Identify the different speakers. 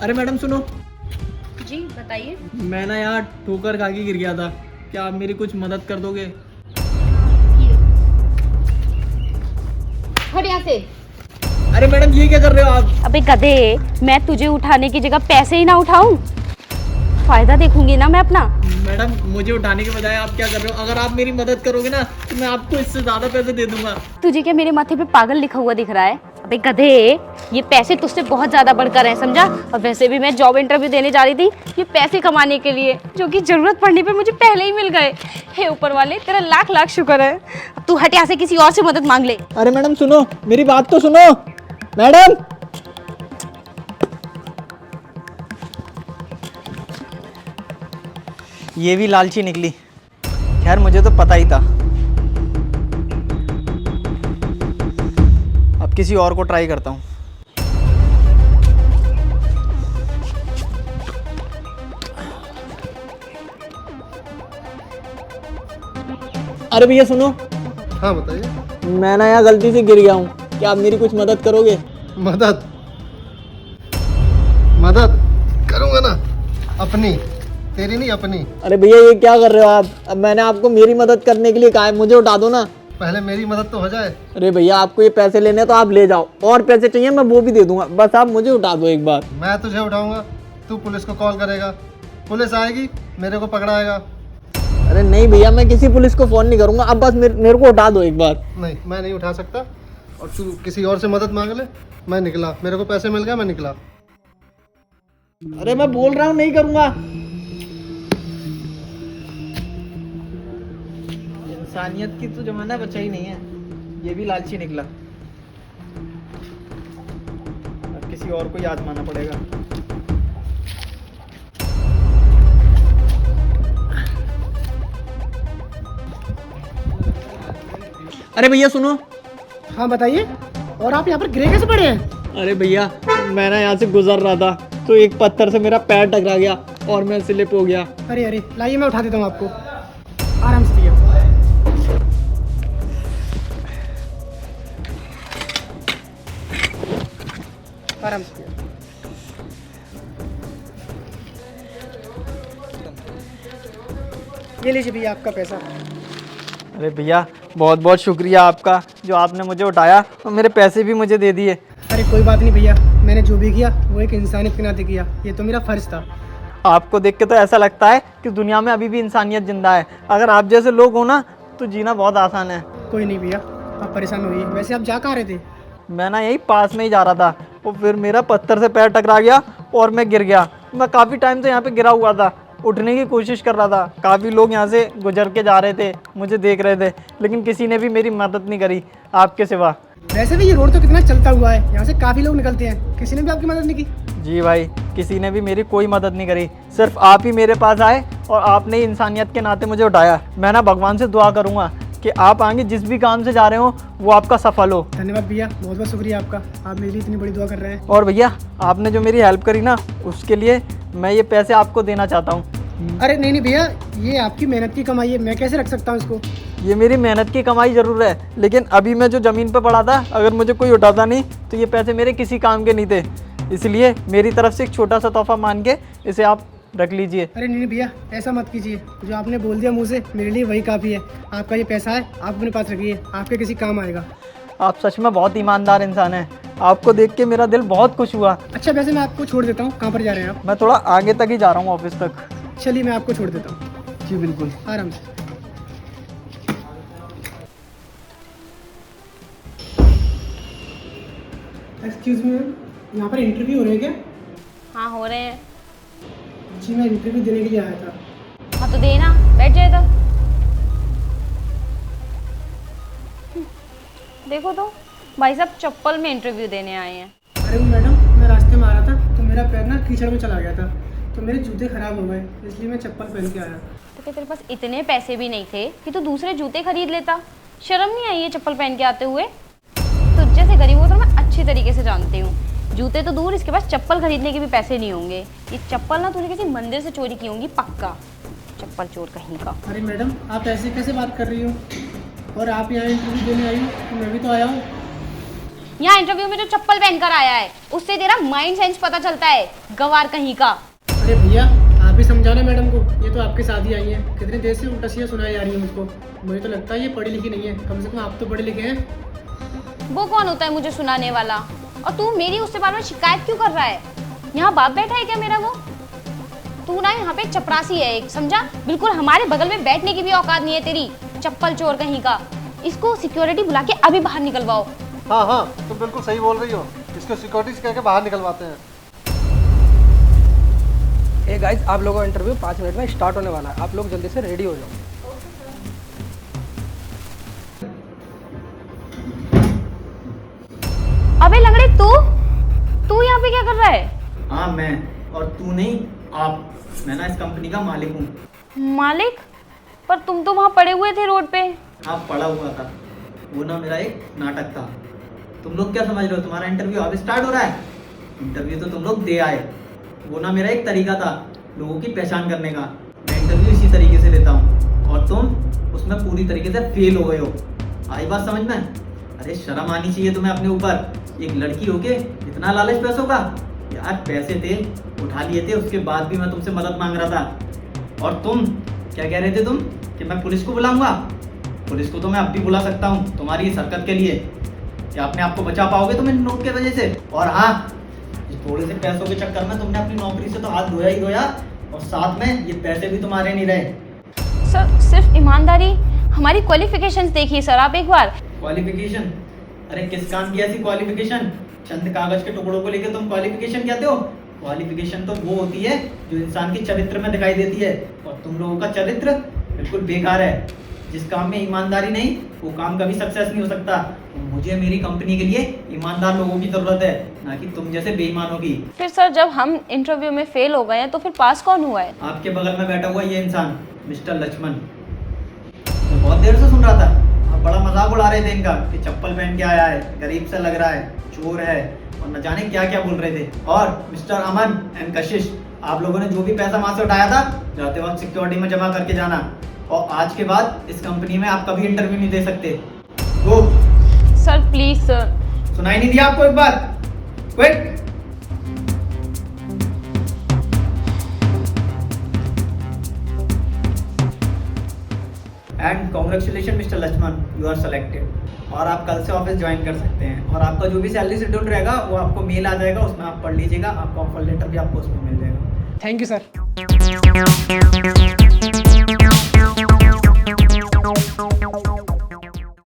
Speaker 1: अरे मैडम सुनो,
Speaker 2: जी बताइए।
Speaker 1: मैं ना यहाँ ठोकर खा के गिर गया था। क्या आप मेरी कुछ मदद कर दोगे?
Speaker 2: हट यहाँ से।
Speaker 1: अरे मैडम ये क्या कर रहे हो आप?
Speaker 2: अबे गधे, मैं तुझे उठाने की जगह पैसे ही ना उठाऊं? फायदा देखूंगी ना मैं अपना।
Speaker 1: मैडम मुझे उठाने के बजाय आप क्या कर रहे हो? अगर आप मेरी मदद करोगे ना तो मैं आपको इससे ज्यादा पैसे दे दूंगा।
Speaker 2: तुझे क्या मेरे माथे पे पागल लिखा हुआ दिख रहा है? अबे गधे, ये पैसे तुझसे बहुत ज्यादा बढ़कर हैं, समझा? और वैसे भी मैं जॉब इंटरव्यू देने जा रही थी ये पैसे कमाने के लिए, जो कि जरूरत पड़ने पे मुझे पहले ही मिल गए। हे ऊपर वाले, तेरा लाख लाख शुक्र है। अब तू हट यहाँ से, किसी और से मदद मांग ले।
Speaker 1: अरे मैडम सुनो, मेरी बात तो सुनो मैडम। ये भी लालची निकली। खैर मुझे तो पता ही था। अब किसी और को ट्राई करता हूँ। अरे भैया सुनो।
Speaker 3: हाँ बताइए।
Speaker 1: मैं ना यहाँ गलती से गिर गया हूँ, क्या आप मेरी कुछ मदद करोगे?
Speaker 3: मदद मदद करूँगा ना, अपनी, तेरी नहीं अपनी।
Speaker 1: अरे भैया ये क्या कर रहे हो आप? अब मैंने आपको मेरी मदद करने के लिए कहा है, मुझे उठा दो ना।
Speaker 3: पहले मेरी मदद तो हो जाए।
Speaker 1: अरे भैया आपको ये पैसे लेने हैं तो आप ले जाओ, और पैसे चाहिए मैं वो भी दे दूंगा, बस आप मुझे उठा दो एक बार।
Speaker 3: मैं तुझे उठाऊंगा, तू पुलिस को कॉल करेगा, पुलिस आएगी, मेरे को पकड़ाएगा।
Speaker 1: अरे नहीं भैया, मैं किसी पुलिस को फोन नहीं करूंगा, अब बस मेरे को उठा दो एक बार।
Speaker 3: नहीं, मैं नहीं उठा सकता, और तू किसी और से मदद मांग ले। मैं निकला, मेरे को पैसे मिल गए, मैं निकला।
Speaker 1: अरे मैं बोल रहा हूँ नहीं करूंगा। इंसानियत की तो जमाना बचा ही नहीं है, ये भी लालची निकला। अब किसी और को ही आजमाना पड़ेगा। अरे भैया सुनो।
Speaker 4: हाँ बताइए। और आप यहाँ पर गिरे कैसे पड़े हैं?
Speaker 1: अरे भैया मैं ना यहाँ से गुजर रहा था तो एक पत्थर से मेरा पैर टकरा गया और मैं स्लिप हो गया।
Speaker 4: अरे अरे, लाइए मैं उठा देता हूँ आपको, आराम से दिया। आराम से दिया। ये लीजिए भैया आपका पैसा।
Speaker 1: अरे भैया बहुत बहुत शुक्रिया आपका, जो आपने मुझे उठाया और मेरे पैसे भी मुझे दे दिए।
Speaker 4: अरे कोई बात नहीं भैया, मैंने जो भी किया वो एक इंसानियत के नाते किया, ये तो मेरा फर्ज था।
Speaker 1: आपको देख के तो ऐसा लगता है कि दुनिया में अभी भी इंसानियत जिंदा है। अगर आप जैसे लोग हो ना तो जीना बहुत आसान है।
Speaker 4: कोई नहीं भैया, आप परेशान होइए। वैसे आप जा कहाँ रहे थे?
Speaker 1: मैं ना यही पास में ही जा रहा था और फिर मेरा पत्थर से पैर टकरा गया और मैं गिर गया। मैं काफ़ी टाइम से यहाँ पे गिरा हुआ था, उठने की कोशिश कर रहा था। काफ़ी लोग यहाँ से गुजर के जा रहे थे, मुझे देख रहे थे, लेकिन किसी ने भी मेरी मदद नहीं करी आपके सिवा।
Speaker 4: वैसे भी ये रोड तो कितना चलता हुआ है, यहाँ से काफ़ी लोग निकलते हैं, किसी ने भी आपकी मदद नहीं की?
Speaker 1: जी भाई, किसी ने भी मेरी कोई मदद नहीं करी, सिर्फ आप ही मेरे पास आए और आपने ही इंसानियत के नाते मुझे उठाया। मैं ना भगवान से दुआ करूँगा कि आप आगे जिस भी काम से जा रहे हो वो आपका सफल हो।
Speaker 4: धन्यवाद भैया, बहुत बहुत शुक्रिया आपका, आप मेरे लिए इतनी बड़ी दुआ कर रहे हैं।
Speaker 1: और भैया आपने जो मेरी हेल्प करी ना उसके लिए मैं ये पैसे आपको देना चाहता हूँ।
Speaker 4: अरे नहीं नहीं भैया, ये आपकी मेहनत की कमाई है, मैं कैसे रख सकता हूँ इसको?
Speaker 1: ये मेरी मेहनत की कमाई ज़रूर है, लेकिन अभी मैं जो ज़मीन पे पड़ा था, अगर मुझे कोई उठाता नहीं तो ये पैसे मेरे किसी काम के नहीं थे। इसलिए मेरी तरफ से एक छोटा सा तोहफा मान के इसे आप रख लीजिए।
Speaker 4: अरे नहीं नहीं भैया, ऐसा मत कीजिए, जो आपने बोल दिया मुँह से मेरे लिए वही काफ़ी है। आपका ये पैसा है, आप अपने पास रखिए, आपके किसी काम आएगा।
Speaker 1: आप सच में बहुत ईमानदार इंसान हैं, आपको देख के मेरा दिल बहुत खुश हुआ।
Speaker 4: अच्छा वैसे मैं आपको छोड़ देता हूँ, कहाँ पर जा रहे हैं आप?
Speaker 1: मैं थोड़ा आगे तक ही जा रहा हूँ, ऑफिस तक।
Speaker 4: चलिए मैं आपको छोड़ देता हूँ।
Speaker 1: जी बिल्कुल।
Speaker 4: आराम से। एक्सक्यूज मी मैम, यहाँ पर इंटरव्यू हो रहे हैं क्या?
Speaker 2: हाँ हो रहे हैं।
Speaker 4: जी मैं इंटरव्यू देने के लिए आया था।
Speaker 2: हाँ तो देना, बैठ जाए तो। देखो तो भाई साहब चप्पल में इंटरव्यू देने आए हैं।
Speaker 4: अरे मैडम, मैं रास्ते में आ रहा था तो मेरा पैर ना कीचड़ में चला गया था, तो मेरे जूते खराब हो गए, इसलिए मैं चप्पल पहन के आया।
Speaker 2: तो क्या तेरे पास इतने पैसे भी नहीं थे कि तू दूसरे जूते खरीद लेता? शर्म नहीं आई है चप्पल पहन के आते हुए? तुझ जैसे गरीब हो तो मैं अच्छी तरीके से जानती हूँ। जूते तो दूर, इसके पास चप्पल खरीदने के भी पैसे नहीं होंगे। ये चप्पल ना तूने किसी मंदिर से चोरी की होंगी पक्का, चप्पल चोर कहीं का।
Speaker 4: अरे मैडम, आप ऐसे कैसे बात कर रही हो? और आप यहाँ इंटरव्यू देने आई हो तो मैं भी तो आया हूँ।
Speaker 2: यहाँ इंटरव्यू में जो चप्पल पहनकर आया है उससे तेरा माइंड सेंस पता चलता है, गवार कहीं का।
Speaker 4: अरे भैया आप ही समझाना मैडम को, ये तो आपके साथ ही आई है, कितने देर से उल्टा सीधा सुनाई जा रही है मुझको। मुझे तो लगता है ये पढ़ी लिखी नहीं है, कम से कम आप तो पढ़े लिखे हैं।
Speaker 2: वो कौन होता है मुझे सुनाने वाला? और तू मेरी उससे बार बार शिकायत क्यों कर रहा है? यहाँ बाप बैठा है क्या मेरा वो? तू ना यहाँ पे चपरासी है एक, समझा? बिल्कुल हमारे बगल में बैठने की भी औकात नहीं है तेरी, चप्पल चोर कहीं का। इसको सिक्योरिटी बुला के अभी बाहर निकलवाओ।
Speaker 3: हाँ हाँ तुम बिल्कुल सही बोल रही हो, इसको सिक्योरिटी से कह के बाहर निकलवाते हैं।
Speaker 5: ए गाइस, आप लोगों का इंटरव्यू 5 मिनट में स्टार्ट होने वाला है, आप लोग जल्दी से रेडी हो जाओ।
Speaker 2: अबे लंगड़े तू यहाँ पे क्या कर रहा है?
Speaker 6: हाँ मैं, और तू नहीं आप। मैं ना इस कंपनी का मालिक हूँ।
Speaker 2: मालिक? पर तुम तो वहाँ पड़े हुए थे रोड पे।
Speaker 6: आप पड़ा हुआ था, वो ना मेरा एक नाटक था। तुम लोग क्या समझ रहे हो, तुम्हारा इंटरव्यू अब स्टार्ट हो रहा है? इंटरव्यू तो तुम लोग दे आए, वो ना मेरा एक तरीका था लोगों की पहचान करने का। मैं इंटरव्यू इसी तरीके से लेता हूँ और तुम उसमें पूरी तरीके से फेल हो गए हो। आई बात समझ में? अरे शर्म आनी चाहिए तुम्हें अपने ऊपर, एक लड़की होके इतना लालच पैसों का। यार पैसे थे, उठा लिए थे, उसके बाद भी मैं तुमसे मदद मांग रहा था। और तुम क्या कह रहे थे तुम कि मैं पुलिस को बुलाऊंगा? पुलिस को तो मैं अब भी बुला सकता हूँ तुम्हारी इस हरकत के लिए। क्या अपने आप को बचा पाओगे तुम इन नोट के वजह से? और हाँ, इस थोड़े से पैसों के चक्कर में तुमने अपनी नौकरी से तो हाथ धोया ही धोया, और साथ में ये पैसे भी तुम्हारे नहीं रहे।
Speaker 2: सर सिर्फ ईमानदारी, हमारी क्वालिफिकेशंस देखिए सर आप एक बार।
Speaker 6: क्वालिफिकेशन? अरे किस काम की ऐसी क्वालिफिकेशन? चंद कागज के टुकड़ों को लेकर तुम क्वालिफिकेशन कहते हो? क्वालिफिकेशन तो वो होती है जो इंसान के चरित्र में दिखाई देती है, और तुम लोगों का चरित्र बिल्कुल बेकार है। जिस काम में ईमानदारी नहीं, वो काम कभी सक्सेस नहीं हो सकता। तो मुझे मेरी कंपनी के लिए ईमानदार लोगों की जरूरत है, ना कि तुम जैसे बेईमानों की।
Speaker 2: फिर सर जब हम इंटरव्यू में फेल हो गए हैं तो फिर पास कौन हुआ है?
Speaker 6: आपके बगल में बैठा हुआ ये इंसान, मिस्टर लक्ष्मण। मैं बहुत देर से सुन रहा था, आप बड़ा मजाक उड़ा रहे थे इनका कि चप्पल पहन के आया है, गरीब सा लग रहा है, चोर है, और न जाने क्या क्या बोल रहे थे। और मिस्टर अमन एंड कशिश, आप लोगों ने जो भी पैसा वहां से उठाया था, जाते वक्त सिक्योरिटी में जमा करके जाना। और आज के बाद इस कंपनी में आप कभी इंटरव्यू नहीं दे सकते। गो।
Speaker 2: Sir please sir.
Speaker 6: सुनाई नहीं दिया आपको एक बार? Quick. And congratulation mister Laxman, you are selected. और आप कल से ऑफिस ज्वाइन कर सकते हैं, और आपका जो भी सैलरी शेड्यूल रहेगा वो आपको मेल आ जाएगा, उसमें आप पढ़ लीजिएगा। आपका ऑफर लेटर भी आपको उसमें मिल जाएगा।
Speaker 5: Thank you sir.